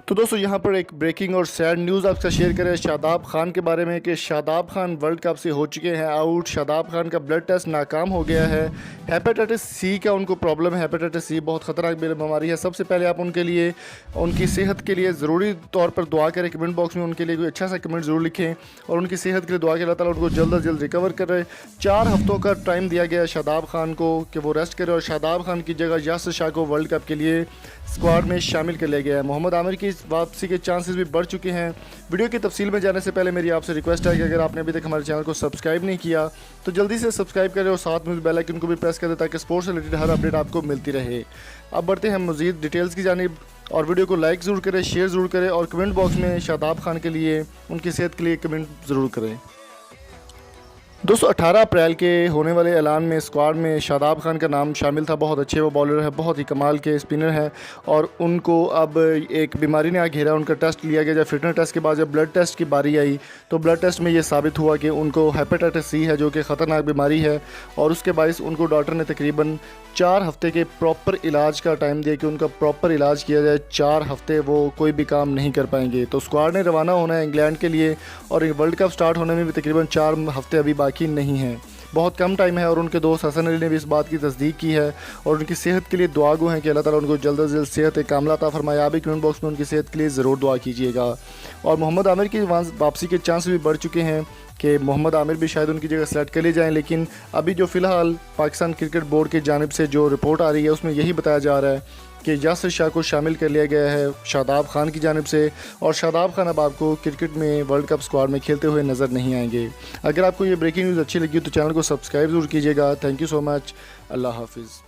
تو دوستو یہاں پر ایک بریکنگ اور سیڈ نیوز آپ سے شیئر کریں شاداب خان کے بارے میں کہ شاداب خان ورلڈ کپ سے ہو چکے ہیں آؤٹ۔ شاداب خان کا بلڈ ٹیسٹ ناکام ہو گیا ہے۔ ہیپیٹائٹس سی کا ان کو پرابلم ہے۔ ہیپیٹائٹس سی بہت خطرناک بیماری ہے۔ سب سے پہلے آپ ان کے لیے ان کی صحت کے لیے ضروری طور پر دعا کریں۔ کمنٹ باکس میں ان کے لیے کوئی اچھا سا کمنٹ ضرور لکھیں اور ان کی صحت کے لیے دعا کہ اللہ تعالیٰ ان کو جلد از جلد ریکور کرے۔ 4 ہفتوں کا ٹائم دیا گیا شاداب خان کو کہ وہ ریسٹ کرے اور شاداب خان کی جگہ یاسر شاہ کو ورلڈ کپ کے لیے اسکواڈ میں شامل کر لیا گیا ہے۔ محمد عامر کی واپسی کے چانسز بھی بڑھ چکے ہیں۔ ویڈیو کی تفصیل میں جانے سے پہلے میری آپ سے ریکویسٹ ہے کہ اگر آپ نے ابھی تک ہمارے چینل کو سبسکرائب نہیں کیا تو جلدی سے سبسکرائب کریں اور ساتھ میں بیل آئیکن کو بھی پریس کر دیں تاکہ اسپورٹس سے ریلیٹڈ ہر اپڈیٹ آپ کو ملتی رہے۔ اب بڑھتے ہیں مزید ڈیٹیلز کی جانب اور ویڈیو کو لائک ضرور کریں، شیئر ضرور کریں اور کمنٹ باکس میں شاداب خان کے لیے ان کی صحت کے لیے کمنٹ ضرور کریں۔ دوستو 18 اپریل کے ہونے والے اعلان میں اسکواڈ میں شاداب خان کا نام شامل تھا۔ بہت اچھے وہ بالر ہے، بہت ہی کمال کے اسپنر ہیں اور ان کو اب ایک بیماری نے گھیرا۔ ان کا ٹیسٹ لیا گیا، جب فٹنس ٹیسٹ کے بعد جب بلڈ ٹیسٹ کی باری آئی تو بلڈ ٹیسٹ میں یہ ثابت ہوا کہ ان کو ہیپیٹائٹس سی ہے جو کہ خطرناک بیماری ہے اور اس کے باعث ان کو ڈاکٹر نے تقریباً 4 ہفتے کے پراپر علاج کا ٹائم دیا کہ ان کا پراپر علاج کیا جائے۔ 4 ہفتے وہ کوئی بھی کام نہیں کر پائیں گے۔ تو اسکواڈ نے روانہ ہونا ہے انگلینڈ کے لیے اور ورلڈ کپ سٹارٹ ہونے میں بھی تقریباً 4 ہفتے ابھی باقی نہیں ہیں، بہت کم ٹائم ہے اور ان کے دوست حسن علی نے بھی اس بات کی تصدیق کی ہے اور ان کی صحت کے لیے دعا گو ہیں کہ اللہ تعالیٰ ان کو جلد از جلد صحت کاملہ عطا فرمائے۔ آپ بھی کمنٹ باکس میں ان کی صحت کے لیے ضرور دعا کیجیے گا۔ اور محمد عامر کی واپسی کے چانس بھی بڑھ چکے ہیں کہ محمد عامر بھی شاید ان کی جگہ سلیکٹ کر لے جائیں، لیکن ابھی جو فی الحال پاکستان کرکٹ بورڈ کی جانب سے جو رپورٹ آ رہی ہے اس میں یہی بتایا جا رہا ہے کہ یاسر شاہ کو شامل کر لیا گیا ہے شاداب خان کی جانب سے اور شاداب خان اب آپ کو کرکٹ میں ورلڈ کپ اسکواڈ میں کھیلتے ہوئے نظر نہیں آئیں گے۔ اگر آپ کو یہ بریکنگ نیوز اچھی لگی تو چینل کو سبسکرائب ضرور کیجیے گا۔ تھینک یو سو مچ۔ اللہ حافظ۔